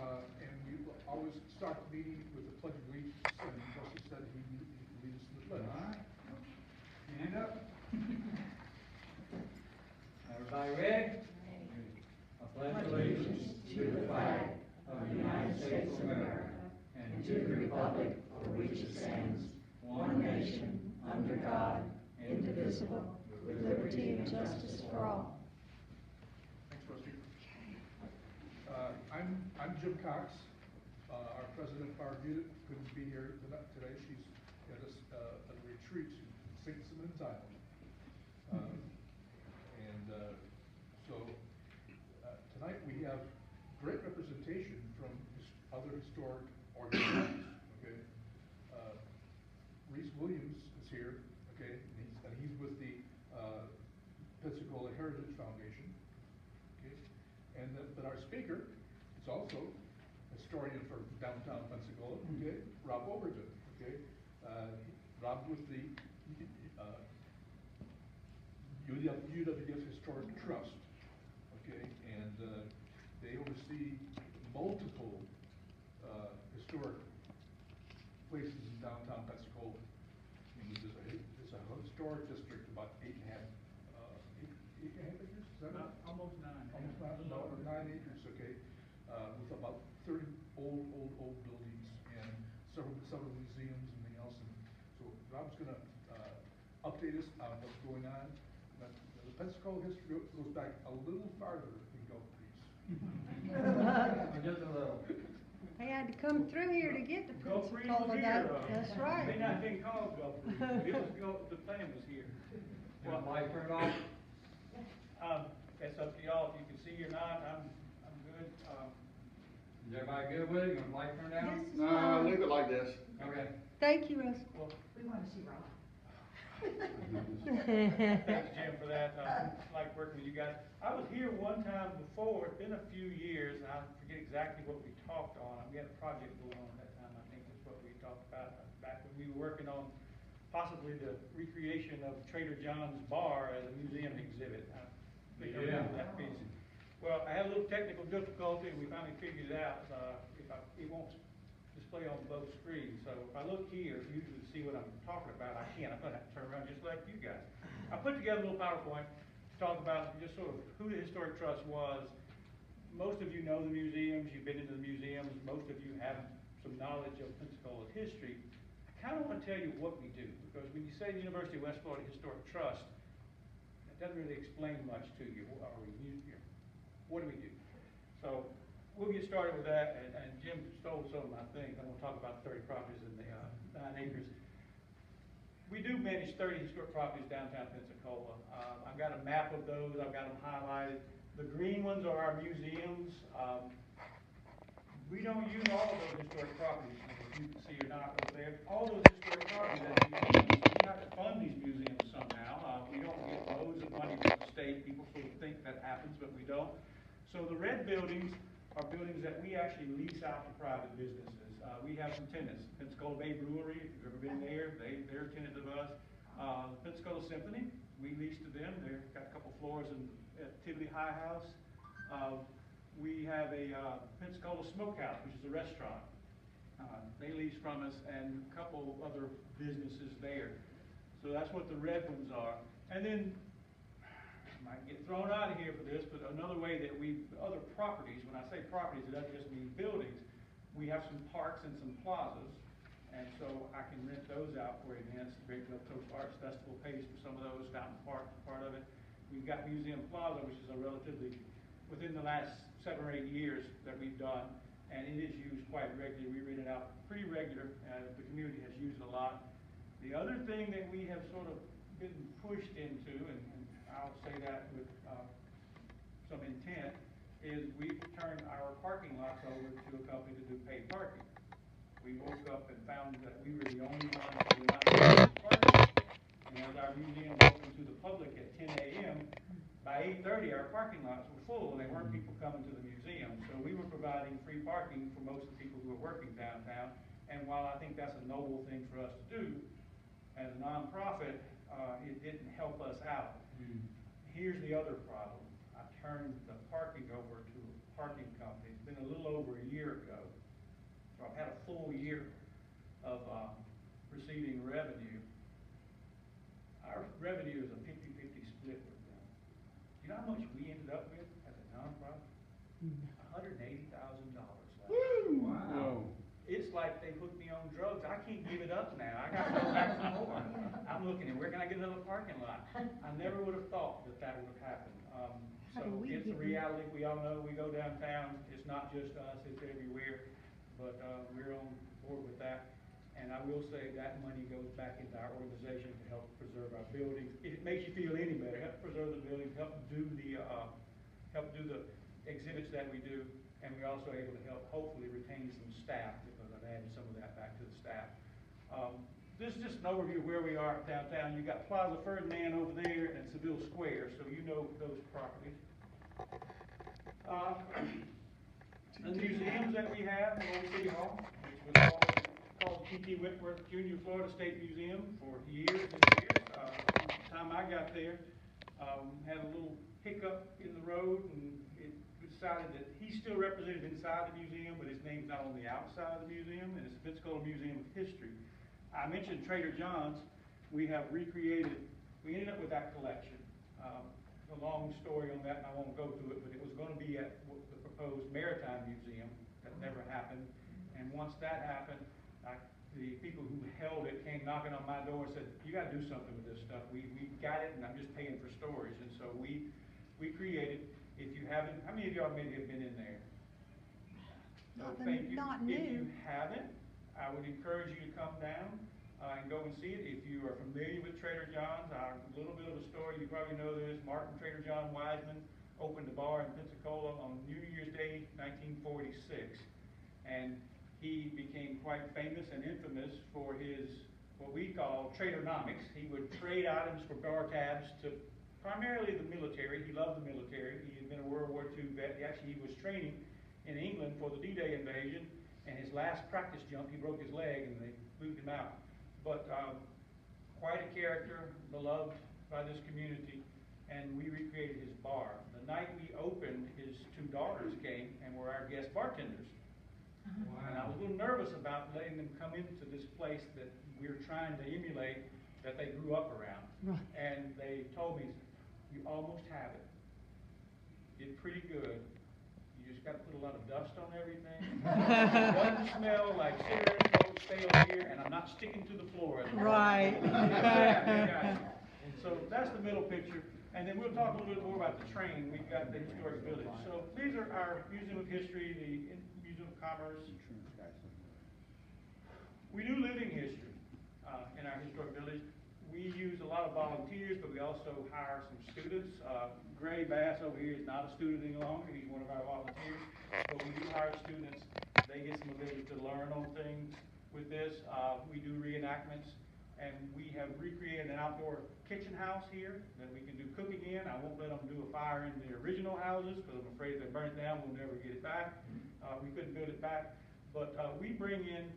and we always start the meeting with the Pledge of Allegiance, and Rusty said he would lead us in the pledge. All right. Hand up. Everybody ready? I pledge allegiance to the flag of the United States of America and to the republic for which it stands, one nation, under God, indivisible, with liberty and justice for all. Thanks, Rusty. I'm Jim Cox. Our president, Barb Butte, couldn't be here today. She's at a retreat. She sings some in Thailand. Tonight we have great representation from other historic organizations. Okay, Reese Williams is here. Okay, and he's with the Pensacola Heritage Foundation. Okay, and but our speaker is also a historian for downtown Pensacola. Okay, Rob Overton. Okay, Rob with the UWF Historic Trust. Okay, and they oversee multiple historic places in downtown Pensacola. And it's a historic district, about 8.5 acres. Is that right? Almost 9. Almost 9 acres. Okay, with about 30 old buildings and several museums and everything else. And so Rob's going to update us on what's going on. But the Pensacola history goes back a little farther than Gulf Breeze. Just a little. I had to come through here to get to Gulf Breeze Pensacola. was here. That's It right. may not have been called Gulf Breeze, but the plan was here. Well, light turned off. That's up to y'all. If you can see or not, I'm good. Is everybody good with it? You want the light turned down? This is No, fine. leave it like this. Okay. Thank you, Russ. Well, We want to see Rob. thanks, Jim, for that. I like working with you guys. I was here one time before. It's been a few years, and I forget exactly what we talked on. We had a project going on at that time. I think that's what we talked about back when we were working on possibly the recreation of Trader John's bar as a museum exhibit. I think I remember that piece. Well, I had a little technical difficulty, and we finally figured it out. It won't display on both screens. So if I look here, usually to see what I'm talking about, I can't. I'm going to have to turn around just like you guys. I put together a little PowerPoint to talk about just sort of who the Historic Trust was. Most of you know the museums. You've been into the museums. Most of you have some knowledge of Pensacola's history. I kind of want to tell you what we do, because when you say the University of West Florida Historic Trust, it doesn't really explain much to you. What do we do? So we'll get started with that, and Jim stole some of my things. I'm going to talk about 30 properties in the 9 acres. We do manage 30 historic properties downtown Pensacola. I've got a map of those. I've got them highlighted. The green ones are our museums. We don't use all of those historic properties, as you can see or not over there. All those historic properties are museums. We have to fund these museums somehow. We don't get loads of money from the state. People sort of think that happens, but we don't. So the red buildings are buildings that we actually lease out to private businesses. We have some tenants. Pensacola Bay Brewery, if you've ever been there, they're a tenant of us. Pensacola Symphony, we lease to them. They've got a couple floors at Tivoli High House. We have a Pensacola Smokehouse, which is a restaurant. They lease from us, and a couple other businesses there. So that's what the red ones are. And then, I might get thrown out of here for this, but another way that other properties, when I say properties, it doesn't just mean buildings. We have some parks and some plazas, and so I can rent those out for events. The Great Gulf Coast Arts Festival pays for some of those. Fountain Park is part of it. We've got Museum Plaza, which is a relatively, within the last 7 or 8 years that we've done, and it is used quite regularly. We rent it out pretty regular, and the community has used it a lot. The other thing that we have sort of been pushed into, and I'll say that with some intent, is we've turned our parking lots over to a company to do paid parking. We woke up and found that we were the only ones who were not paying parking. And as our museum opened to the public at 10 a.m., by 8:30 our parking lots were full, and there weren't people coming to the museum. So we were providing free parking for most of the people who were working downtown. And while I think that's a noble thing for us to do, as a nonprofit, it didn't help us out. Here's the other problem. I turned the parking over to a parking company. It's been a little over a year full year of receiving revenue, our revenue is a 50-50 split with them. You know how much we ended up with as a nonprofit? $180,000 last year. Wow. It's like they hooked me on drugs. I can't give it up now. I gotta go back for more. I'm looking at where can I get another parking lot? I never would have thought that that would have happened. How So do we it's a get reality. We all know we go downtown. It's not just us, it's everywhere. But we're on board with that. And I will say that money goes back into our organization to help preserve our buildings. If it makes you feel any better, help preserve the buildings, help do the exhibits that we do. And we're also able to help hopefully retain some staff, because I've added some of that back to the staff. This is just an overview of where we are downtown. You've got Plaza Ferdinand over there and Seville Square, so you know those properties. The museums that we have in Old City Hall, which was called T.T. Whitworth Jr. Florida State Museum for years and years. The time I got there, had a little hiccup in the road, and it decided that he's still represented inside the museum, but his name's not on the outside of the museum, and it's a Pensacola Museum of History. I mentioned Trader John's. We have recreated, we ended up with that collection. A long story on that, and I won't go through it, but it was going to be at the proposed Maritime Museum. That never happened. And once that happened, the people who held it came knocking on my door and said, you got to do something with this stuff. We got it, and I'm just paying for storage. And so we created, if you haven't, how many of y'all maybe have been in there? Thank you. Not If new. you haven't, I would encourage you to come down and go and see it. If you are familiar with Trader John's, a little bit of a story, you probably know this. Martin Trader John Wiseman opened a bar in Pensacola on New Year's Day, 1946. And he became quite famous and infamous for his, what we call Tradernomics. He would trade items for bar tabs to primarily the military. He loved the military. He had been a World War II vet. He was training in England for the D-Day invasion, and his last practice jump, he broke his leg and they moved him out. But quite a character, beloved by this community, and we recreated his bar. The night we opened, his two daughters came and were our guest bartenders. Wow. And I was a little nervous about letting them come into this place that we're trying to emulate, that they grew up around. Right. And they told me, you almost have it. Did pretty good. You just got to put a lot of dust on everything. It doesn't smell like cigarette smoke, stale here, and I'm not sticking to the floor. Right. And so that's the middle picture. And then we'll talk a little bit more about the train. We've got the historic village. So these are our Museum of History, the Museum of Commerce. We do living history in our historic village. We use a lot of volunteers, but we also hire some students. GBAHS over here is not a student any longer. He's one of our volunteers. But we do hire students. They get some ability to learn on things with this. We do reenactments, and we have recreated an outdoor kitchen house here that we can do cooking in. I won't let them do a fire in the original houses, because I'm afraid if they burn it down, we'll never get it back. We couldn't build it back. But we bring in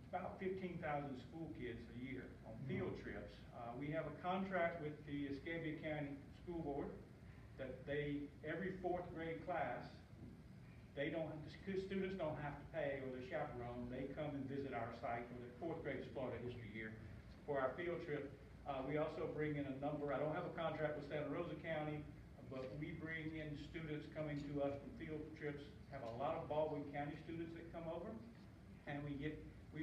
about 15,000 school kids a year on field trips. We have a contract with the Escambia County School Board that every fourth grade class, the students don't have to pay, or the chaperone. They come and visit our site, or the fourth grade is Florida History Year, for our field trip. We also bring in a number, I don't have a contract with Santa Rosa County, but we bring in students coming to us from field trips. Have a lot of Baldwin County students that come over, and we've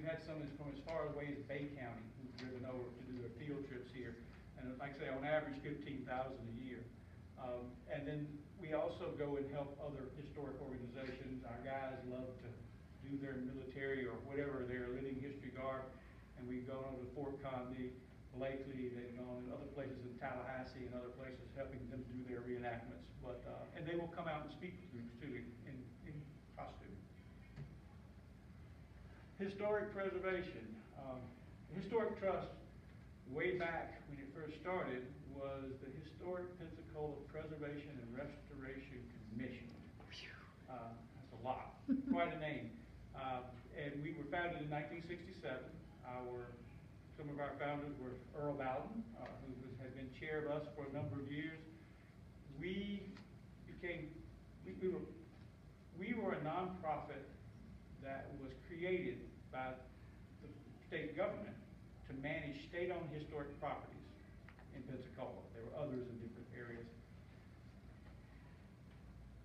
had some from as far away as Bay County who've driven over to do their field trips here. And like I say, on average, 15,000 a year. And then we also go and help other historic organizations. Our guys love to do their military or whatever, their living history garb. And we've gone over to Fort Condy, Blakely, they've gone in other places in Tallahassee and other places, helping them do their reenactments. But and they will come out and speak to groups too in costume. Historic preservation. The Historic Trust, way back when it first started, was the Historic Pensacola Preservation and Restoration Commission. That's a lot, quite a name. And we were founded in 1967. Some of our founders were Earl Bowden, who has been chair of us for a number of years. We were a nonprofit that was created by the state government to manage state-owned historic properties in Pensacola. There were others in different areas.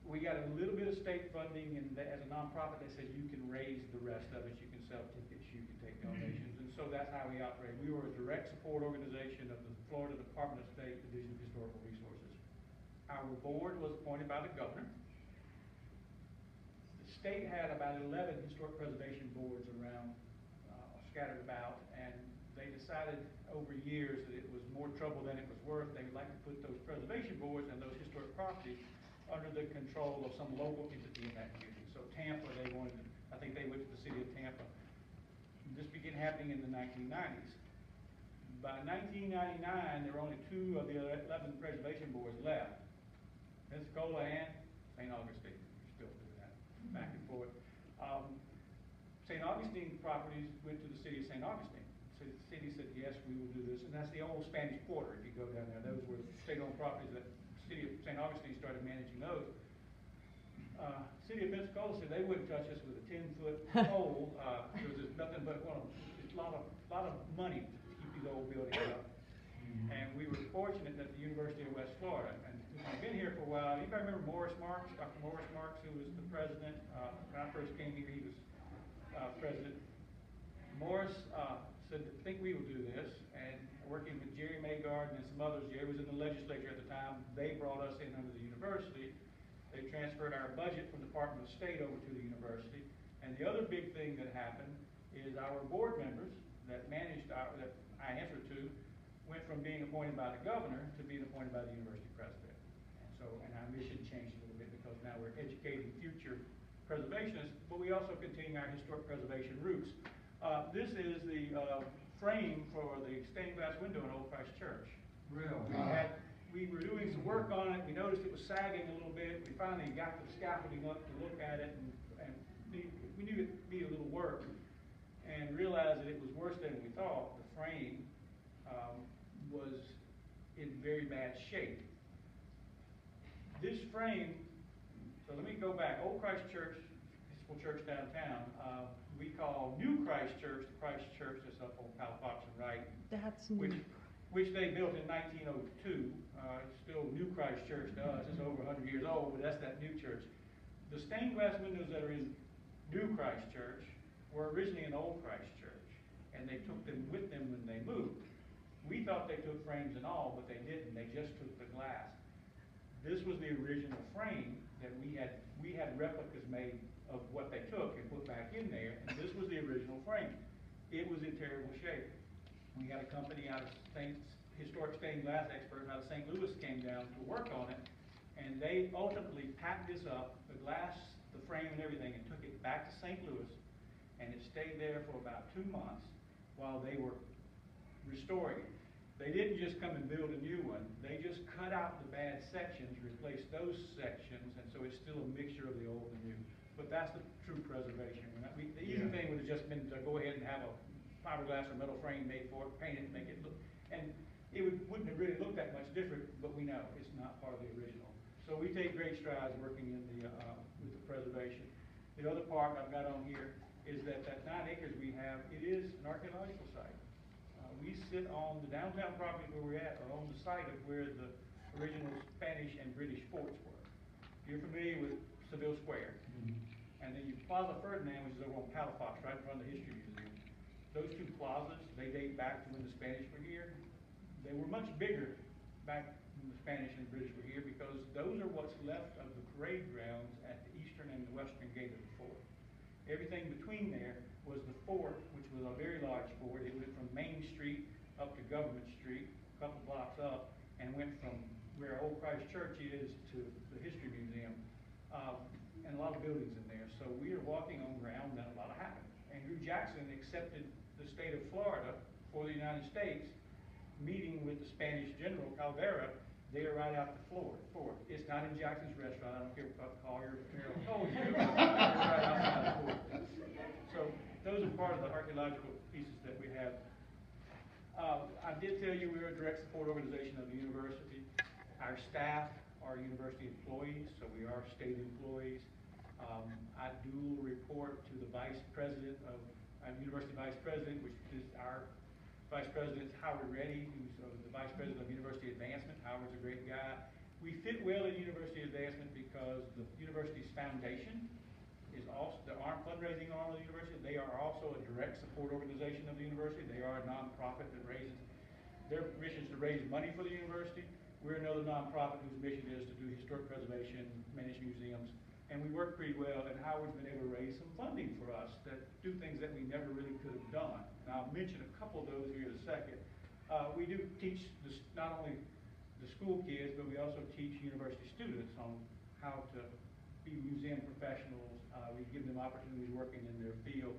We got a little bit of state funding, and as a nonprofit, they said you can raise the rest of it. You can sell tickets, you can take donations, and so that's how we operate. We were a direct support organization of the Florida Department of State Division of Historical Resources. Our board was appointed by the governor. The state had about 11 historic preservation boards around, scattered about, and they decided over years that it was more trouble than it was worth. They would like to put those preservation boards and those historic properties under the control of some local entity in that community. So Tampa, they wanted to, I think they went to the city of Tampa. This began happening in the 1990s. By 1999, there were only 2 of the 11 preservation boards left. Pensacola and St. Augustine. We're still doing that, back and forth. St. Augustine properties went to the city of St. Augustine. So the city said, yes, we will do this. And that's the old Spanish Quarter, if you go down there. Those were state-owned properties that city of St. Augustine started managing those. City of Pensacola said they wouldn't touch us with a 10-foot pole. There was just nothing but a lot of money to keep these old buildings up. And we were fortunate that the University of West Florida, and we've been here for a while. Anybody remember Morris Marks, Dr. Morris Marks, who was the president? When I first came here, he was president. Morris said, I think we will do this, and working with Jerry Maygard and some others, Jerry was in the legislature at the time, they brought us in under the university. They transferred our budget from the Department of State over to the university, and the other big thing that happened is our board members that managed that I answered to went from being appointed by the governor to being appointed by the university president. And our mission changed a little bit because now we're educating future preservationists, but we also continue our historic preservation roots. This is the frame for the stained glass window in Old Christ Church. Really? We were doing some work on it. We noticed it was sagging a little bit. We finally got the scaffolding up to look at it, and we knew it needed a little work, and realized that it was worse than we thought. The frame was in very bad shape. This frame, so let me go back. Old Christ Church, Episcopal Church downtown, we call New Christ Church the Christ Church that's up on Palafox and Wright. That's new. Which they built in 1902. It's still New Christ Church to us. It's over 100 years old, but that's that new church. The stained glass windows that are in New Christ Church were originally in Old Christ Church, and they took them with them when they moved. We thought they took frames and all, but they didn't. They just took the glass. This was the original frame that we had replicas made of what they took and put back in there, and this was the original frame. It was in terrible shape. We had a company out of historic stained glass experts out of St. Louis came down to work on it, and they ultimately packed this up, the glass, the frame and everything, and took it back to St. Louis, and it stayed there for about 2 months while they were restoring it. They didn't just come and build a new one. They just cut out the bad sections, replaced those sections, and so it's still a mixture of the old and new. But that's the true preservation. The easy thing would have just been to go ahead and have a fiberglass or metal frame made for it, paint it, make it look, and it wouldn't have really looked that much different, but we know it's not part of the original. So we take great strides working in the with the preservation. The other part I've got on here is that 9 acres we have, it is an archaeological site. We sit on the downtown property where we're at, or on the site of where the original Spanish and British forts were. If you're familiar with Seville Square, and then you Plaza Ferdinand, which is over on Palafox, right in front of the History Museum. Those 2 plazas, they date back to when the Spanish were here. They were much bigger back when the Spanish and British were here because those are what's left of the parade grounds at the eastern and the western gate of the fort. Everything between there was the fort, which was a very large fort. It went from Main Street up to Government Street, a couple blocks up, and went from where Old Christ Church is to the History Museum, and a lot of buildings in there. So we are walking on ground that a lot happened. Andrew Jackson accepted the state of Florida for the United States, meeting with the Spanish General Caldera there right out the fort. It's not in Jackson's restaurant. I don't care what Collier or Merrill told you. It's right outside the fort. So those are part of the archaeological pieces that we have. I did tell you we are a direct support organization of the university. Our staff are university employees, so we are state employees. I dual report report to the Vice President of, University Vice President, which is our Vice President Howard Reddy, who's the Vice President of University Advancement. Howard's a great guy. We fit well in University Advancement because the university's foundation is also the fundraising arm of the university. They are also a direct support organization of the university. They are a nonprofit that raises, their mission is to raise money for the university. We're another nonprofit whose mission is to do historic preservation, manage museums, and we work pretty well, and Howard's been able to raise some funding for us that do things that we never really could have done. And I'll mention a couple of those here in a second. We do teach not only the school kids, but we also teach university students on how to be museum professionals. We give them opportunities working in their field.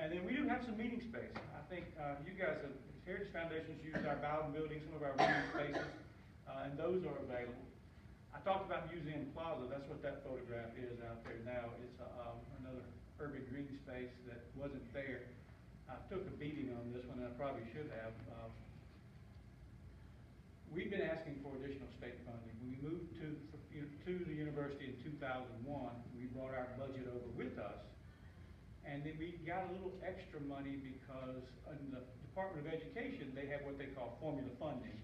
And then we do have some meeting space. I think you guys have, Heritage Foundation's used our Bowden building, some of our meeting spaces, and those are available. I talked about Museum Plaza. That's what that photograph is out there now. It's another urban green space that wasn't there. I took a beating on this one, and I probably should have. We've been asking for additional state funding. When we moved to the university in 2001, we brought our budget over with us, and then we got a little extra money because in the Department of Education, they have what they call formula funding,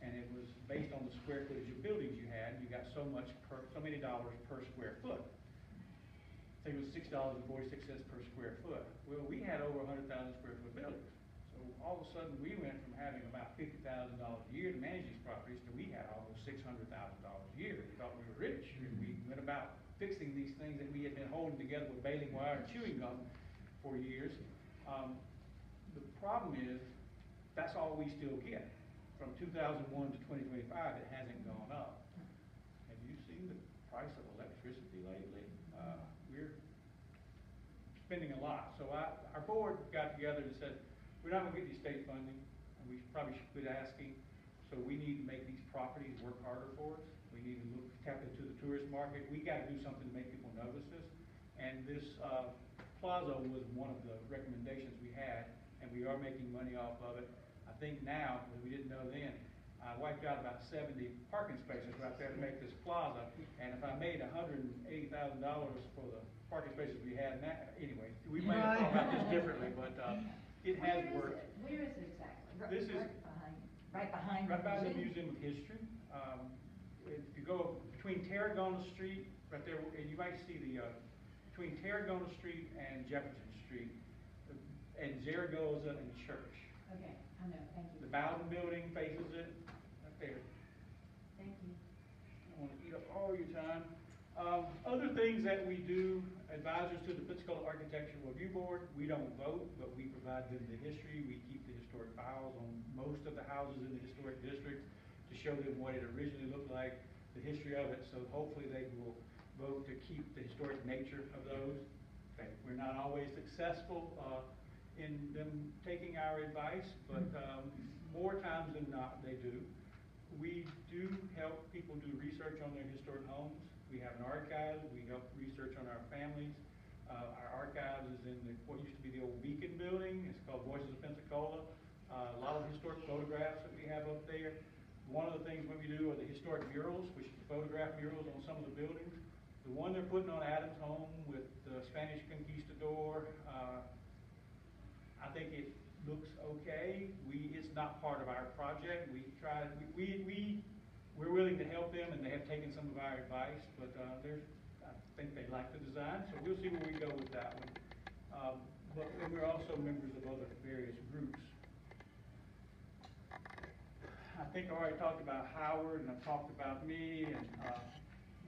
and it was based on the square footage of buildings you had. You got so many dollars per square foot. I think it was $6.46 per square foot. Well, we had over 100,000 square foot buildings. So all of a sudden, we went from having about $50,000 a year to manage these properties to we had almost $600,000 a year. We thought we were rich, and we went about fixing these things that we had been holding together with baling wire and chewing gum for years. The problem is, that's all we still get. From 2001 to 2025, it hasn't gone up. Have you seen the price of electricity lately? We're spending a lot. So our board got together and said, we're not going to get these state funding, and we probably should quit asking. So we need to make these properties work harder for us. We need to tap into the tourist market. We got to do something to make people notice this. And this plaza was one of the recommendations we had, and we are making money off of it. I think now, but we didn't know then, I wiped out about 70 parking spaces right there to make this plaza, and if I made $180,000 for the parking spaces we had now, anyway, we might have thought about this differently, but it has worked. Where is it exactly? This is right behind right by the museum? Museum of History. If you go between Tarragona Street, right there, and you might see the between Tarragona Street and Jefferson Street, and Zaragoza and Church. Okay, I know, thank you. The Bowden building faces it, right there. Thank you. I don't want to eat up all your time. Other things that we do, advisors to the Pensacola Architectural Review Board. We don't vote, but we provide them the history. We keep the historic files on most of the houses in the historic district to show them what it originally looked like, the history of it, so hopefully they will vote to keep the historic nature of those. Okay. We're not always successful in them taking our advice, but more times than not, they do. We do help people do research on their historic homes. We have an archive. We help research on our families. Our archives is in what used to be the old Beacon building. It's called Voices of Pensacola. A lot of historic photographs that we have up there. One of the things that we do are the historic murals, which is photograph murals on some of the buildings. The one they're putting on Adams Home with the Spanish Conquistador, I think it looks okay. It's not part of our project. We're willing to help them, and they have taken some of our advice, but I think they like the design, so we'll see where we go with that one. But we're also members of other various groups. I think I already talked about Howard, and I've talked about me, and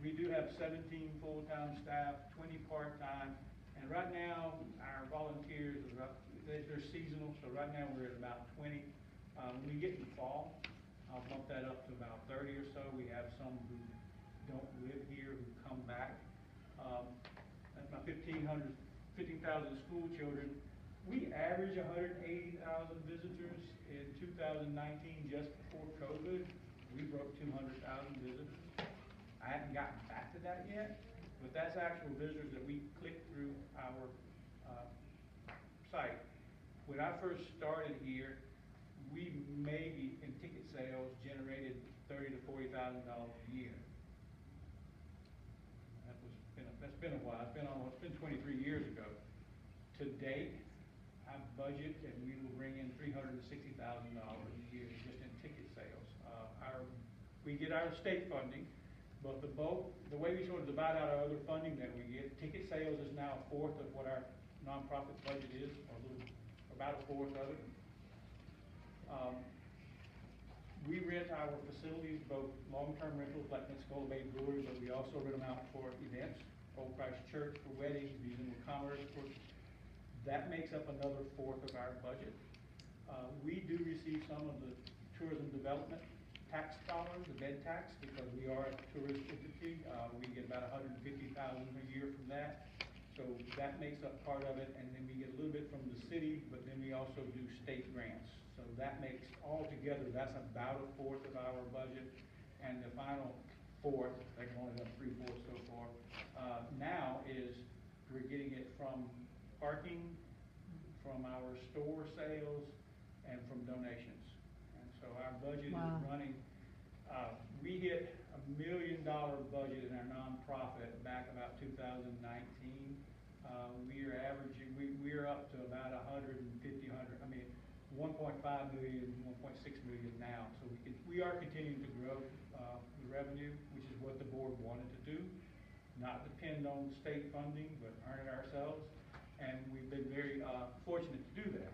we do have 17 full-time staff, 20 part-time, and right now our volunteers are they're seasonal, so right now we're at about 20. When we get in the fall, I'll bump that up to about 30 or so. We have some who don't live here who come back. That's my 15,000 school children. We average 180,000 visitors. In 2019, just before COVID, we broke 200,000 visitors. I haven't gotten back to that yet, but that's actual visitors that we click through our site. When I first started here, we maybe in ticket sales generated $30,000 to $40,000 a year. That's been a while. It's been 23 years ago. To date, I budget and we will bring in $360,000 a year just in ticket sales. We get our state funding, but the way we sort of divide out our other funding that we get, ticket sales is now a fourth of what our nonprofit budget is, or about a fourth of it. We rent our facilities, both long-term rentals like Pensacola Bay Brewery, but we also rent them out for events, Old Christ Church for weddings, Museum of Commerce. That makes up another fourth of our budget. We do receive some of the tourism development tax dollars, the bed tax, because we are a tourist entity. We get about $150,000 a year from that. So that makes up part of it, and then we get a little bit from the city, but then we also do state grants. So that makes, altogether, that's about a fourth of our budget. And the final fourth, they've only done 3/4 so far, now is we're getting it from parking, from our store sales, and from donations. And so our budget is running, we hit $1 million budget in our nonprofit back about 2019. We are averaging, we're up to about 1.5 million, 1.6 million now. So we are continuing to grow the revenue, which is what the board wanted to do, not depend on state funding, but earn it ourselves. And we've been very fortunate to do that.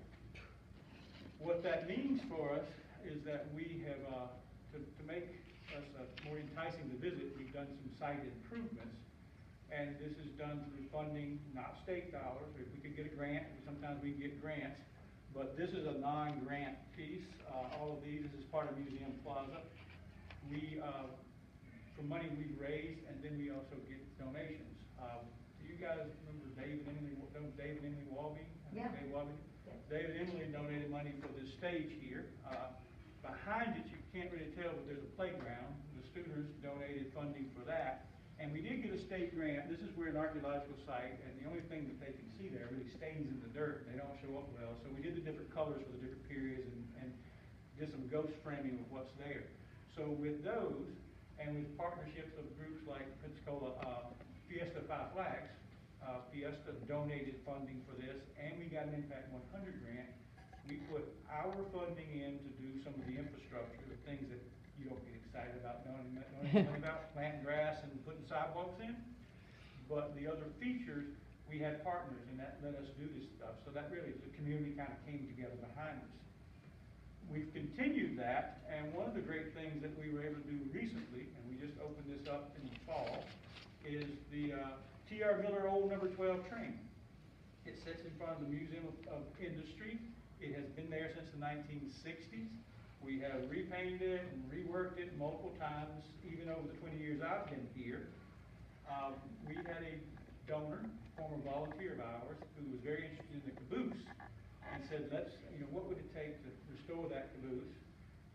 What that means for us is that we have, to make us more enticing to visit, we've done some site improvements. And this is done through funding, not state dollars. If we could get a grant, sometimes we get grants. But this is a non-grant piece. All of these is part of Museum Plaza. We, from money we raise, and then we also get donations. Do you guys remember David and Emily Walby? Yeah. Dave Walby? Yes. David and Emily donated money for this stage here. Behind it, you can't really tell, but there's a playground. The students donated funding for that. And we did get a state grant. This is where an archaeological site, and the only thing that they can see there really stains in the dirt. They don't show up well. So we did the different colors for the different periods and did some ghost framing of what's there. So with those, and with partnerships of groups like Pensacola Fiesta Five Flags, Fiesta donated funding for this, and we got an Impact 100 grant. We put our funding in to do some of the infrastructure, the things that you don't get excited about knowing about planting grass and putting sidewalks in. But the other features, we had partners, and that let us do this stuff. So that really, the community kind of came together behind us. We've continued that, and one of the great things that we were able to do recently, and we just opened this up in the fall, is the T.R. Miller Old Number 12 train. It sits in front of the Museum of Industry. It has been there since the 1960s. We have repainted it and reworked it multiple times, even over the 20 years I've been here. We had a donor, former volunteer of ours, who was very interested in the caboose and said, what would it take to restore that caboose?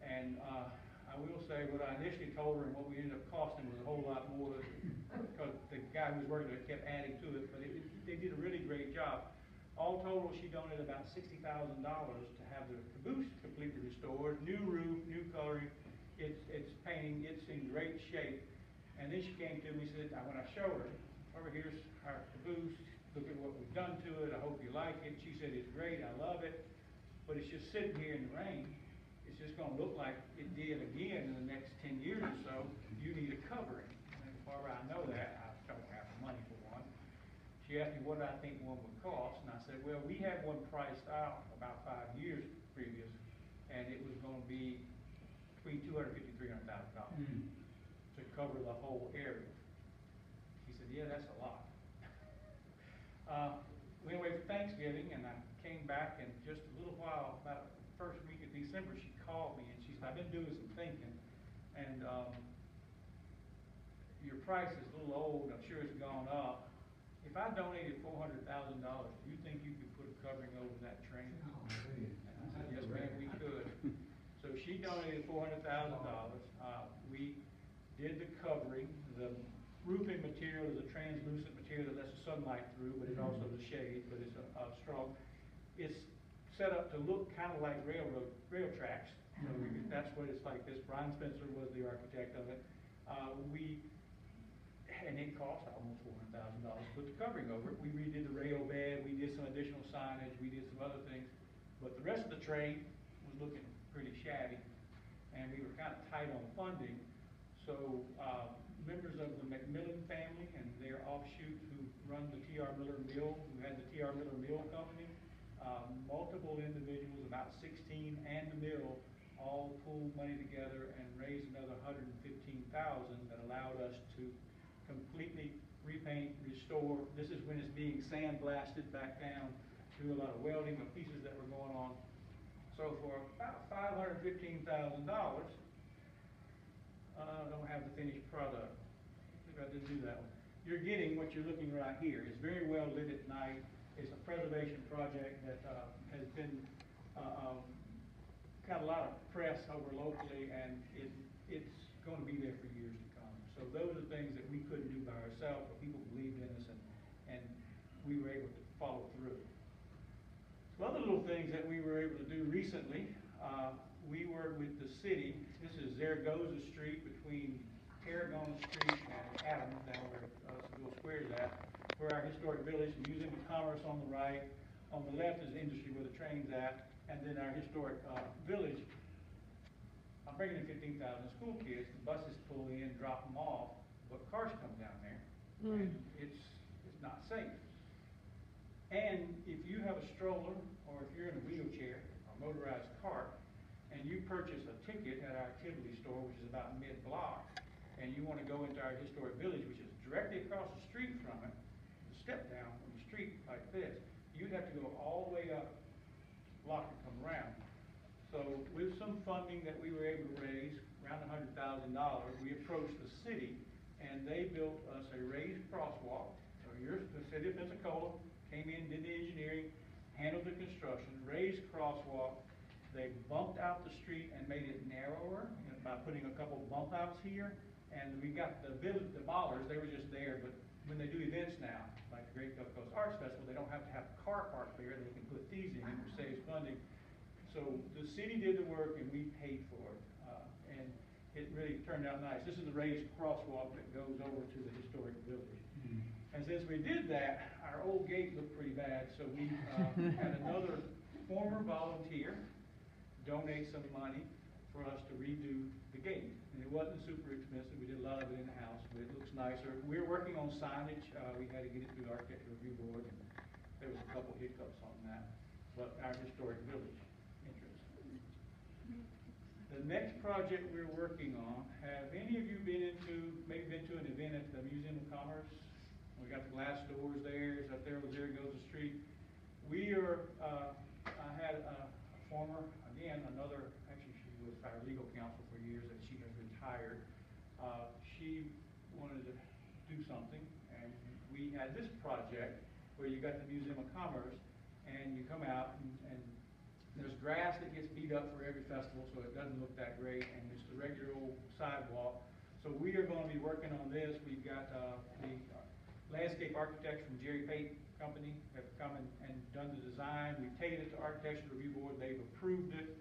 And I will say what I initially told her and what we ended up costing was a whole lot more because the guy who was working it kept adding to it, but they did a really great job. All total, she donated about $60,000 to have the caboose completely restored, new roof, new coloring, it's painting, it's in great shape. And then she came to me and said, when I showed her, here's our caboose, look at what we've done to it, I hope you like it. She said, it's great, I love it, but it's just sitting here in the rain. It's just gonna look like it did again in the next 10 years or so. You need a covering. And Barbara, I know that, I don't have the money for one. She asked me what I think one would cost, and I said, well, we had one priced out about 5 years previous, and it was going to be between $250,000 and $300,000 to cover the whole area. She said, yeah, that's a lot. We went away for Thanksgiving, and I came back, and just a little while, about the first week of December, she called me, and she said, I've been doing some thinking, and your price is a little old, I'm sure it's gone up. If I donated $400,000, do you think you could put a covering over that train? And I said, yes, ma'am, we could. So she donated $400,000. We did the covering. The roofing material is a translucent material that lets the sunlight through, but it also the shade, but it's strong. It's set up to look kind of like rail tracks. So that's what it's like this. Brian Spencer was the architect of it. And it cost almost $400,000 to put the covering over it. We redid the rail bed, we did some additional signage, we did some other things, but the rest of the trade was looking pretty shabby, and we were kind of tight on funding. So, members of the McMillan family and their offshoot who run the T.R. Miller Mill, who had the T.R. Miller Mill Company, multiple individuals, about 16, and the mill, all pulled money together and raised another $115,000 that allowed us to completely repaint, restore. This is when it's being sandblasted back down, do a lot of welding of pieces that were going on. So for about $515,000, I don't have the finished product. Maybe I didn't do that one. You're getting what you're looking right here. It's very well lit at night. It's a preservation project that has been got a lot of press over locally, and it's going to be there for years to come. So those are things that we couldn't do by ourselves, but people believed in us, and we were able to follow through. Some other little things that we were able to do recently, we worked with the city. This is Zaragoza Street between Tarragona Street and Adams, down where Seville Square is at. We're our historic village, Museum of Commerce on the right. On the left is industry where the train's at, and then our historic village. I'm bringing in 15,000 school kids. The buses pull in, drop them off, but cars come down there, and it's not safe. And if you have a stroller, or if you're in a wheelchair or motorized cart, and you purchase a ticket at our activity store, which is about mid-block, and you want to go into our historic village, which is directly across the street from it, step down from the street like this, you'd have to go all the way up the block and come around. So with some funding that we were able to raise, around $100,000, we approached the city, and they built us a raised crosswalk. So the city of Pensacola came in, did the engineering, handled the construction, raised crosswalk. They bumped out the street and made it narrower by putting a couple bump outs here. And we got the ballers, they were just there, but when they do events now, like the Great Gulf Coast Arts Festival, they don't have to have a car parked there. They can put these in, which saves funding. So the city did the work and we paid for it. And it really turned out nice. This is the raised crosswalk that goes over to the historic village. And since we did that, our old gate looked pretty bad, so we had another former volunteer donate some money for us to redo the gate. And it wasn't super expensive. We did a lot of it in-house, but it looks nicer. We're working on signage. We had to get it through the architecture review board, and there was a couple hiccups on that. But our historic village entrance. The next project we're working on, have any of you maybe been to an event at the Museum of Commerce? We got the glass doors there, it's up there where Zaragoza Street. We are, I had a former, actually she was our legal counsel for years, and she has retired. She wanted to do something, and we had this project where you got the Museum of Commerce, and you come out, and there's grass that gets beat up for every festival, so it doesn't look that great, and it's the regular old sidewalk. So we are going to be working on this. We've got the landscape architects from Jerry Pate Company have come and done the design. We've taken it to Architecture Review Board. They've approved it.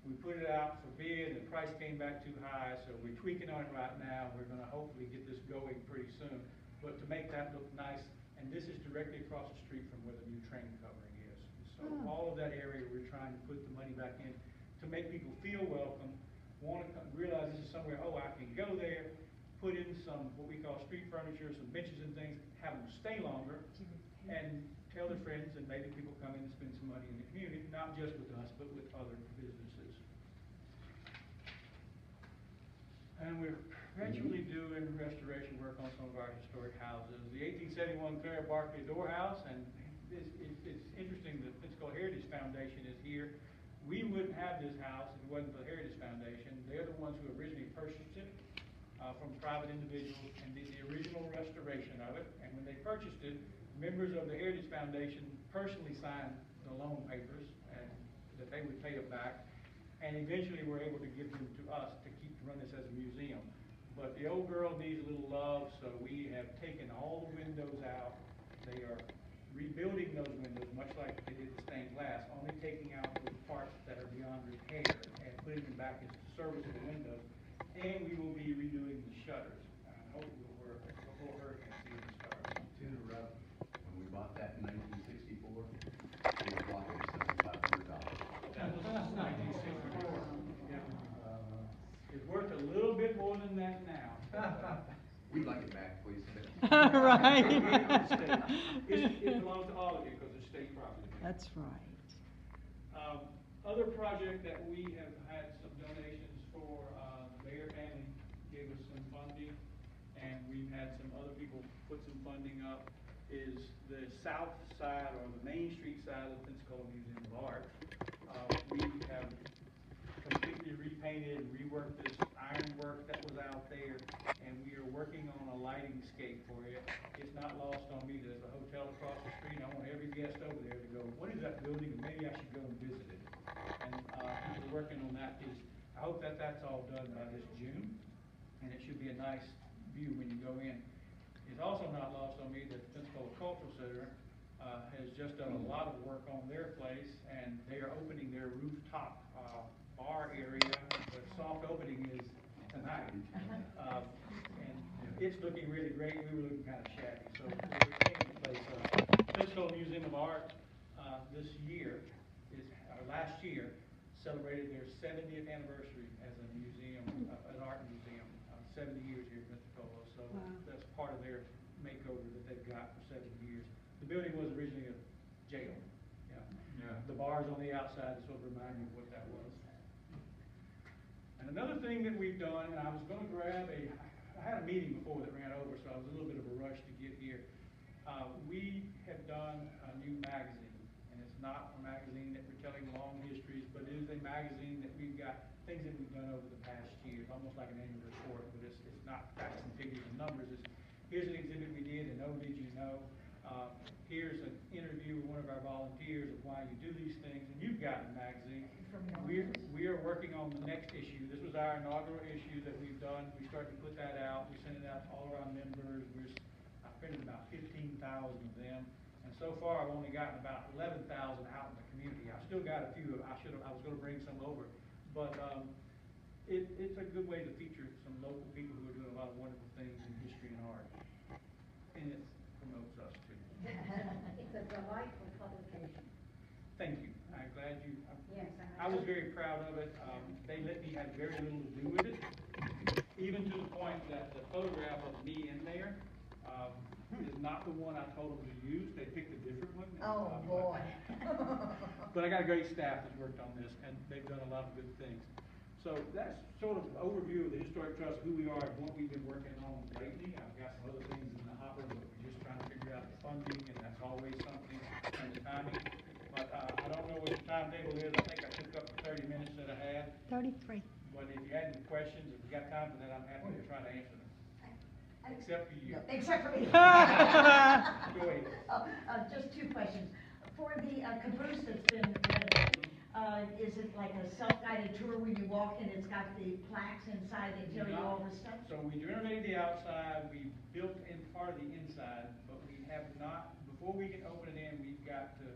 We put it out for bid, and the price came back too high, so we're tweaking on it right now. We're going to hopefully get this going pretty soon. But to make that look nice, and this is directly across the street from where the new train covering is. So all of that area, we're trying to put the money back in to make people feel welcome, want to realize this is somewhere, oh, I can go there, put in some, what we call street furniture, some benches and things, have them stay longer, and tell their friends, and maybe people come in and spend some money in the community, not just with us, but with other businesses. And we're gradually doing restoration work on some of our historic houses. The 1871 Clara Barkley Door House, and it's interesting that the Pensacola Heritage Foundation is here. We wouldn't have this house if it wasn't for the Heritage Foundation. They're the ones who originally purchased it from private individuals and did the original restoration of it. And when they purchased it, members of the Heritage Foundation personally signed the loan papers and that they would pay it back. And eventually were able to give them to us to run this as a museum. But the old girl needs a little love, so we have taken all the windows out. They are rebuilding those windows, much like they did the stained glass, only taking out those parts that are beyond repair and putting them back into serviceable windows. And we will be redoing the shutters. Hopefully we'll work before hurricane season starts. To interrupt, when we bought that in 1964, we Right. It belongs to all of you because it's state property. That's right. Other project that we have had some donations for, the Bayer family gave us some funding, and we've had some other people put some funding up, is the south side or the Main Street side of the Pensacola Museum of Art. We have completely repainted and reworked this ironwork that was out there, and we are working on a lighting scape for it. It's not lost on me, there's a hotel across the street, and I want every guest over there to go, what is that building, and maybe I should go and visit it. And we're working on that piece. I hope that that's all done by this June, and it should be a nice view when you go in. It's also not lost on me that the Pensacola Cultural Center has just done a lot of work on their place, and they are opening their rooftop bar area. The soft opening is tonight, and it's looking really great. We were looking kind of shabby, so we're taking the place up. Pensacola Museum of Art this year last year celebrated their 70th anniversary as a museum, an art museum, 70 years here in Pensacola. So Wow. that's part of their makeover that they've got for 70 years. The building was originally a jail. Yeah. The bars on the outside sort of remind me of what that was. And another thing that we've done, and I was going to grab I had a meeting before that ran over, so I was a little bit of a rush to get here. We have done a new magazine. It's not a magazine that we're telling long histories, but it is a magazine that we've got things that we've done over the past year. It's almost like an annual report, but it's not facts and figures and numbers. Here's an exhibit we did, and oh, did you know? Here's an interview with one of our volunteers of why you do these things, and you've got the magazine. We are working on the next issue. This was our inaugural issue that we've done. We started to put that out. We sent it out to all of our members. I printed about 15,000 of them. And so far, I've only gotten about 11,000 out in the community. I've still got a few. I was going to bring some over, but it's a good way to feature some local people who are doing a lot of wonderful things in history and art, and it promotes us too. It's a delightful publication. Thank you. I'm glad you. Yes. I was very proud of it. They let me have very little to do with it, even to the point that the photograph of me in there. Is not the one I told them to use. They picked a different one. Oh, boy. But I got a great staff that worked on this, and they've done a lot of good things. So that's sort of an overview of the Historic Trust, who we are, and what we've been working on lately. I've got some other things in the hopper, but we're just trying to figure out the funding, and that's always something, and the timing. But I don't know what the timetable is. I think I took up the 30 minutes that I had. 33. But if you had any questions, if you got time for that, I'm happy to try to answer them. Except for you. Except for me. Go ahead. Just two questions. For the caboose that's been renovated, is it like a self-guided tour when you walk in, it's got the plaques inside that tell you all the stuff? So we renovated the outside, we built in part of the inside, but we have not, before we can open it in, we've got to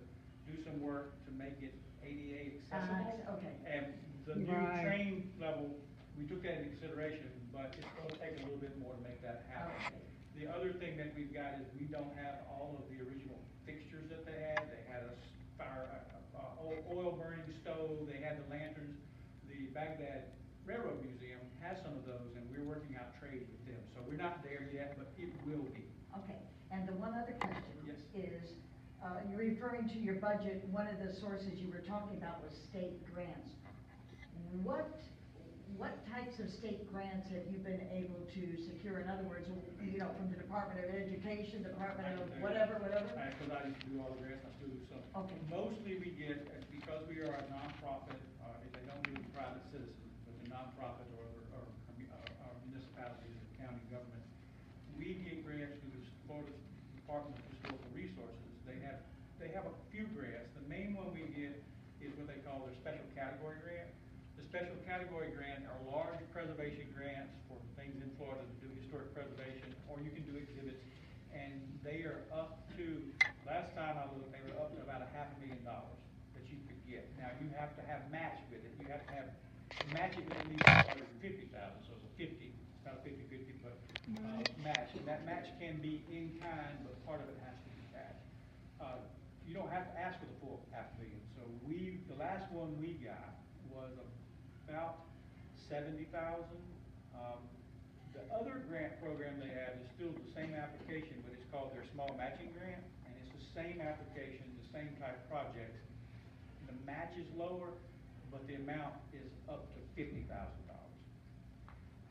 do some work to make it ADA accessible. Okay. And the new Right. train level, we took that into consideration, but it's going to take a little bit more to make that happen. Okay. The other thing that we've got is we don't have all of the original fixtures that they had. They had a oil burning stove, they had the lanterns. The Baghdad Railroad Museum has some of those, and we're working out trades with them. So we're not there yet, but it will be. Okay, and the one other question Yes. is, you're referring to your budget, one of the sources you were talking about was state grants. What types of state grants have you been able to secure? In other words, from the Department of Education, Department of whatever? Because I used to do all the grants, I still do some. Okay. Mostly we get, because we are a nonprofit, if they don't do it private citizens, but the nonprofit or municipalities or county government, we get grants through the Florida Department of Historical Resources. They have a few grants. The main one we get is what they call their special category grant. The special category grant are large preservation grants for things in Florida to do historic preservation, or you can do exhibits, and they are up to, last time I looked, they were up to about $500,000 that you could get. Now, you have to have match with it. You have to match it with at least $150,000, so it's a 50, it's not a 50-50, but match. And that match can be in kind, but part of it has to be cash. You don't have to ask for the full $500,000. So the last one we got was about $70,000. The The other grant program they have is still the same application, but it's called their small matching grant, and it's the same application, the same type projects. The match is lower, but the amount is up to $50,000.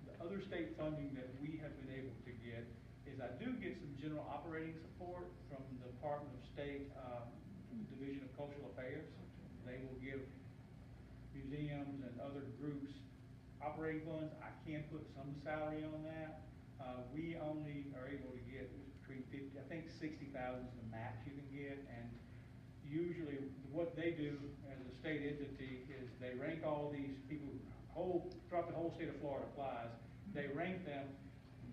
The other state funding that we have been able to get is I do get some general operating support from the Department of State Division of Cultural Affairs. They will give museums and other groups operating funds. I can put some salary on that. We only are able to get between 50, I think 60,000 is the max you can get, and usually what they do as a state entity is they rank all these people, throughout the whole state of Florida applies, they rank them.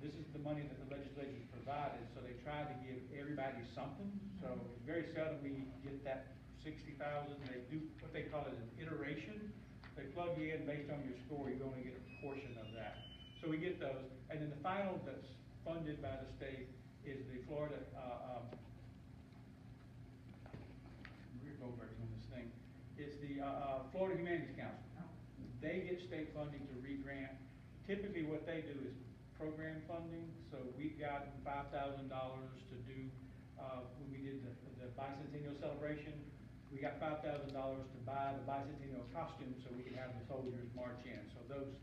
This is the money that the legislature provided, so they try to give everybody something. So it's very seldom we get that 60,000. They do what they call it an iteration. They plug you in based on your score, you only get a portion of that. So we get those, and then the final that's funded by the state is the Florida, we're Goldberg's on this thing. It's the Florida Humanities Council. They get state funding to re-grant. Typically what they do is program funding, so we've gotten $5,000 to do, when we did the bicentennial celebration, we got $5,000 to buy the bicentennial costume so we can have the soldiers march in. So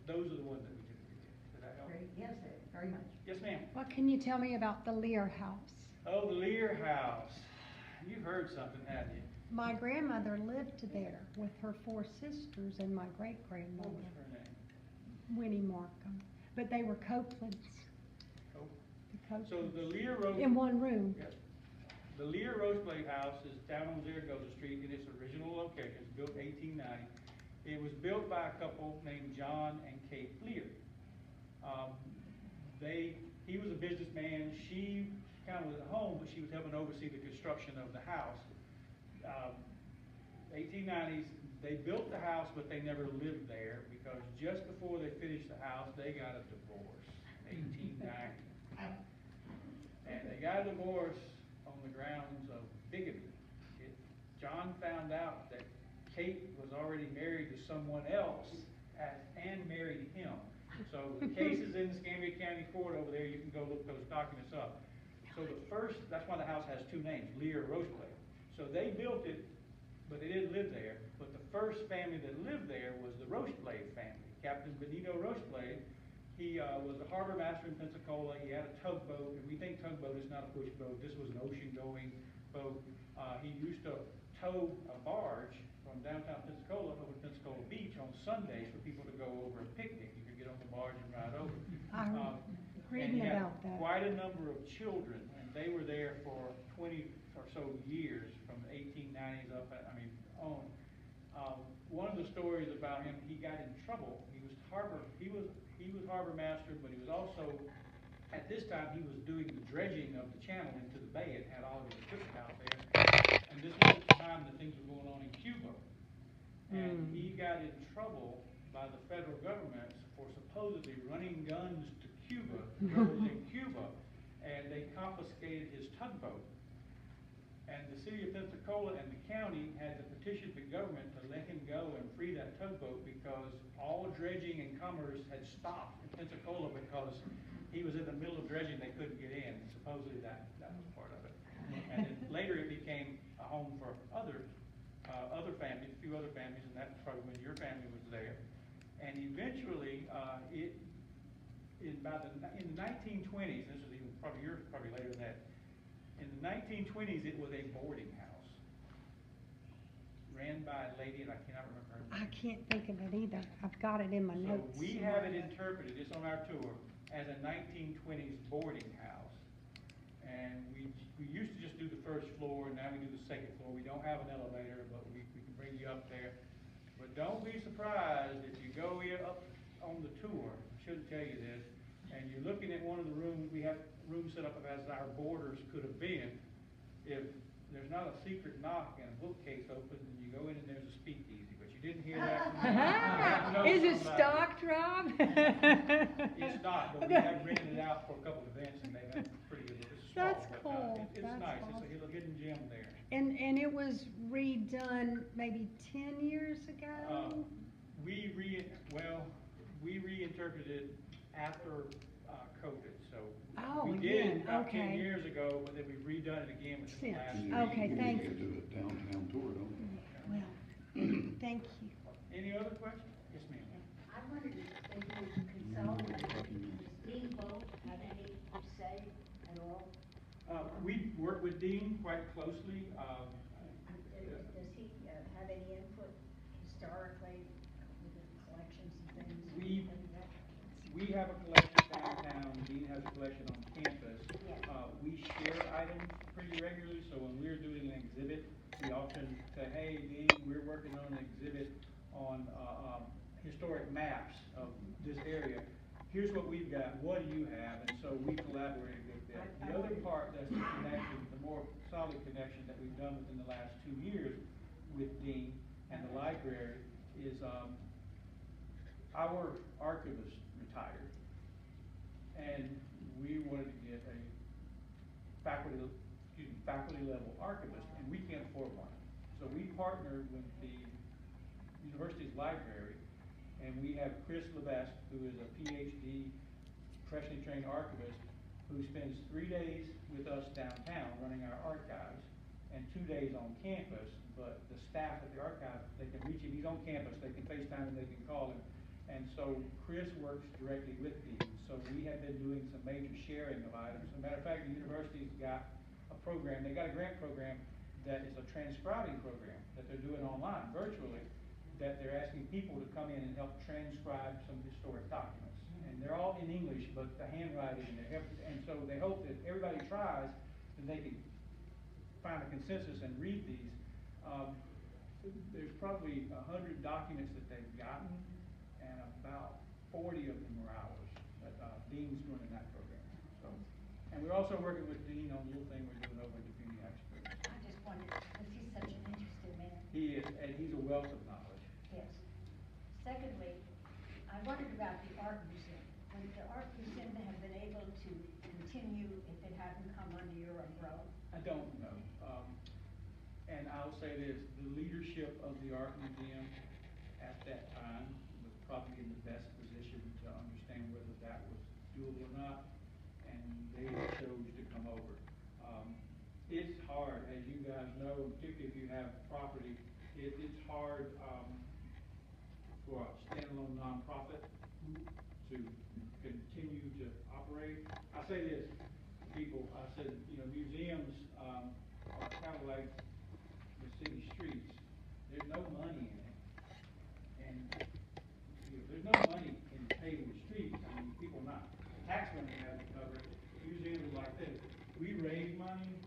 those are the ones that we typically get. Does that help? Great, yes, very much. Yes, ma'am. What can you tell me about the Lear house? Oh, the Lear House. You've heard something, haven't you? My grandmother lived there with her 4 sisters and my What great-grandmother, was her name? Winnie Markham. But they were Copelands. Oh. The So the Copelands. Lear Rose. In one room. Yes. The Lear Roseblade House is down on Zaragoza Street in its original location. It's built 1890. It was built by a couple named John and Kate Lear. He was a businessman. She kind of was at home, but she was helping oversee the construction of the house. 1890s, they built the house, but they never lived there because just before they finished the house, they got a divorce in 1890. And they got a divorce on the grounds of bigamy. John found out that Kate was already married to someone else and married him. So the case is in the Escambia County Court over there. You can go look those documents up. So that's why the house has 2 names, Lear Roseblade. So they built it, but they didn't live there. But the first family that lived there was the Roseblade family. Captain Benito Roseblade, he was a harbor master in Pensacola. He had a tugboat, and we think tugboat is not a push boat. This was an ocean-going boat. He used to tow a barge from downtown Pensacola over to Pensacola Beach on Sundays for people to go over and picnic. You could get on the barge and ride over. I'm And reading he had about that. quite a number of children, and they were there for 20 or so years, from the 1890s up, on. One of the stories about him, he got in trouble. He was harbor master, but he was also, at this time, he was doing the dredging of the channel into the bay. It had all of his equipment out there. And this was the time that things were going on in Cuba. And he got in trouble by the federal government for supposedly running guns to Cuba, rebels in Cuba, and they confiscated his tugboat. And the city of Pensacola and the county had to petition the government to let him go and free that tugboat because all dredging and commerce had stopped in Pensacola because he was in the middle of dredging, they couldn't get in. Supposedly that was part of it. And then later it became a home for other families, a few other families, and that's probably when your family was there. And eventually, in the 1920s, this was even probably later than that. In the 1920s, it was a boarding house ran by a lady, and I cannot remember her name. I can't think of it either. I've got it in my So notes. we have it interpreted, it's on our tour, as a 1920s boarding house. And we used to just do the first floor, and now we do the second floor. We don't have an elevator, but we can bring you up there. But don't be surprised if you go up on the tour, I shouldn't tell you this, and you're looking at one of the rooms, we have rooms set up as our borders could have been. If there's not a secret knock and a bookcase opens and you go in and there's a speakeasy, but you didn't hear that. Is it stocked, Rob? It's not, but we have rented it out for a couple of events and they've been pretty good. It's small, That's but, cool. It's That's nice. awesome. It's a hidden gem there. And it was redone maybe 10 years ago? We reinterpreted it after COVID, so. Oh, We again, did about 10 okay. years ago, but then we've redone it again within the last. Since. year. Okay, thank you. do a downtown tour, don't we? Well, thank you. Any other questions? Yes, ma'am. I wondered if you consulted, does Dean Bolt have any say at all? We work with Dean quite closely. Does he have any input historically with the collections and things? We have a collection downtown, Dean has a collection on campus. Yeah. We share items pretty regularly, so when we're doing an exhibit, we often say, hey, Dean, we're working on an exhibit on historic maps of this area. Here's what we've got, what do you have? And so we collaborate with them. The other part that's the connection, the more solid connection that we've done within the last 2 years with Dean and the library is our archivist retired, and we wanted to get a faculty level archivist, and we can't afford one. So we partnered with the university's library, and we have Chris Levesque, who is a PhD, professionally trained archivist, who spends 3 days with us downtown running our archives, and 2 days on campus. But the staff at the archive, they can reach him, he's on campus, they can FaceTime him, they can call him. And so Chris works directly with Dean. So we have been doing some major sharing of items. As a matter of fact, the university's got a program, they got a grant program that is a transcribing program that they're doing online, virtually, that they're asking people to come in and help transcribe some historic documents. And they're all in English, but the handwriting, and so they hope that everybody tries, and they can find a consensus and read these. There's probably 100 documents that they've gotten, and about 40 of them are ours, that Dean's running that program. So, and we're also working with Dean on a little thing we're doing over at the Community Experts. I just wondered, because he's such an interested man. He is, and he's a wealth of knowledge. Yes. Secondly, I wondered about the art museum. Would the art museum have been able to continue if it hadn't come under your umbrella? I don't know. And I'll say this, the leadership of the art museum at that time was probably in the best position to understand whether that was doable or not, and they chose to come over. It's hard, as you guys know, particularly if you have property, it's hard for a standalone nonprofit to continue to operate. I say this, people, I said, museums are kind of like the city streets. There's no money in it. And there's no money in paving the streets. I mean, people not, tax money has to cover it. Museums like this. We raise money,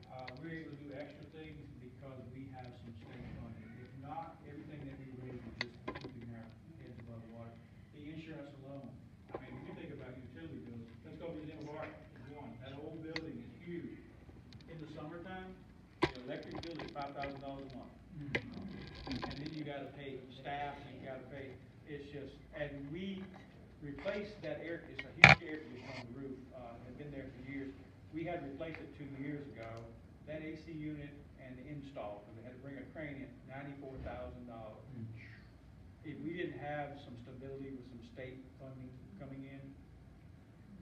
we're able to do extra things because we have some state money. If not, everything that we raise is just keeping our heads above water. The insurance alone, I mean, if you think about utility bills, let's go Museum of Art, one. That old building is huge. In the summertime, the electric bill is $5,000 a month. And then you gotta pay staff, and you gotta pay, it's just, and we replaced that it's a huge air conditioner on the roof, had been there for years. We had replaced it 2 years ago, that AC unit and the install, because they had to bring a crane in, $94,000. If we didn't have some stability with some state funding coming in,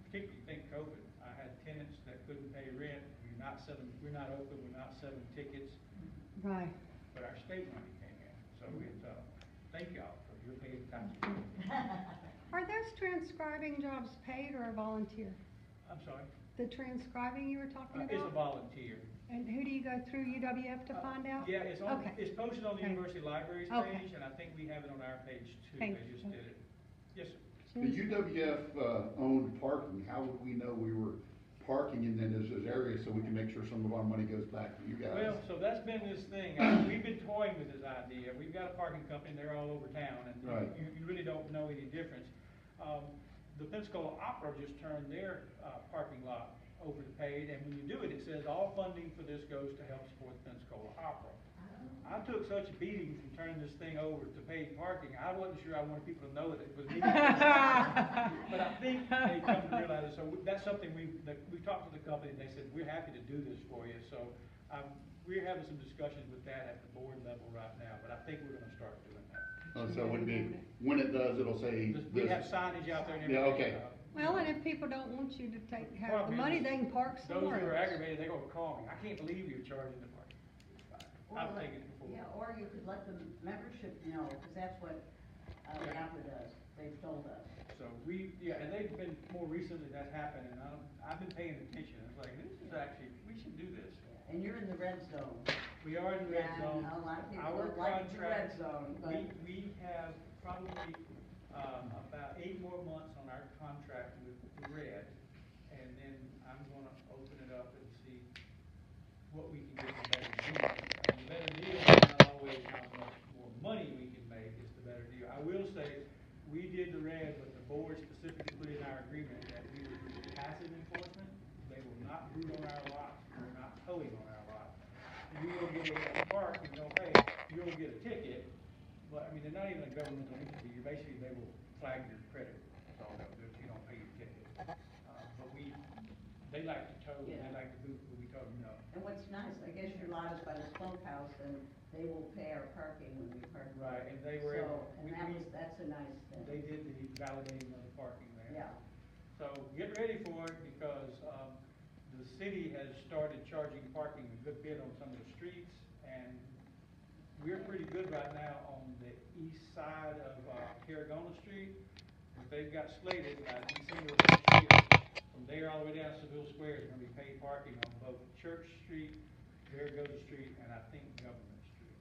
particularly think COVID, I had tenants that couldn't pay rent, we're not open, we're not selling tickets, Right. but our state money came in, so it's, thank y'all for your paying attention. Are those transcribing jobs paid or a volunteer? I'm sorry? The transcribing you were talking about? It's a volunteer. And who do you go through UWF to find out? Yeah, it's on, Okay. it's posted on the Okay. University Library's Okay. page, and I think we have it on our page too, Thank they just you. did it. Yes, sir. The UWF owned parking, how would we know we were parking in those areas so we can make sure some of our money goes back to you guys? Well, so that's been this thing, we've been toying with this idea, we've got a parking company, they're all over town, and Right. you really don't know any difference. The Pensacola Opera just turned their parking lot over to paid, and when you do it, it says all funding for this goes to help support the Pensacola Opera. I took such a beating from turning this thing over to paid parking, I wasn't sure I wanted people to know that it was me. But I think they come to realize it, so that's something we talked to the company, and they said, we're happy to do this for you, so we're having some discussions with that at the board level right now, but I think we're gonna start doing that. So it would be, when it does, it'll say. We this- have signage out there and Yeah, everything. okay. Well, and if people don't want you to have the Problem money, is, they can park Those somewhere who are else. aggravated, they're gonna call me, I can't believe you're charging the parking. I've taken it before. Yeah, or you could let the membership know, because that's what, Yeah. NAPA does, they've told us. So and they've been, more recently that's happened, and I've been paying attention, it's like, this is actually, we should do this. And you're in the red zone. We are in the red Yeah, zone. a lot of people Our don't like the red contract- zone, but. We have probably, about 8 more months on our contract with the red, and then I'm gonna open it up and see what we can get the better deal. And the better deal is not always how much more money we can make, it's the better deal. I will say, we did the red, but the board specifically put in our agreement that we would do passive enforcement. They will not root on our lot, they're not towing on our lot. And you will get a park, you don't pay, you'll get a ticket, but, I mean, they're not even a governmental entity, you're basically, they will flag your credit, that's all they'll do if you don't pay your ticket. But they like to tow, and they like to boot, but we told them no. And what's nice, I guess your lot is by the clubhouse, and they will pay our parking when we park. Right, and they were able, So, and that's a nice they thing. did the validating of the parking there. Yeah. So get ready for it, because, the city has started charging parking a good bit on some of the streets, and we're pretty good right now on the east side of, Carragona Street, but they've got slated by December of this year, from there all the way down to Seville Square, is gonna be paid parking on both Church Street, Carragona Street, and I think Government Street.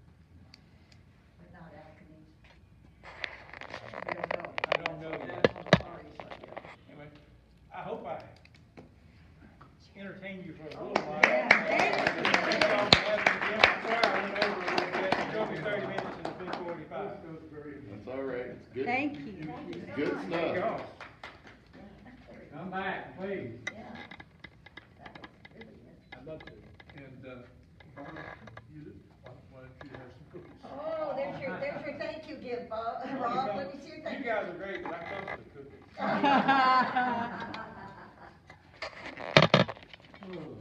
But not Alkmies. I don't know yet. That's on the party side. Anyway, I hope I entertained you for a little while. Yeah, thank you. I'm sorry I went over a little bit, it took me 30 minutes and it's been 45. That was very. That's all right, it's good. Thank you. Good There you stuff. go. Come back, please. Yeah. That was really good. I'd love to. And, Barb, why don't you have some cookies? Oh, there's your thank you gift, Bob, Rob, let me see your You thank you. guys are great, but I'm close to the cookies. Oh,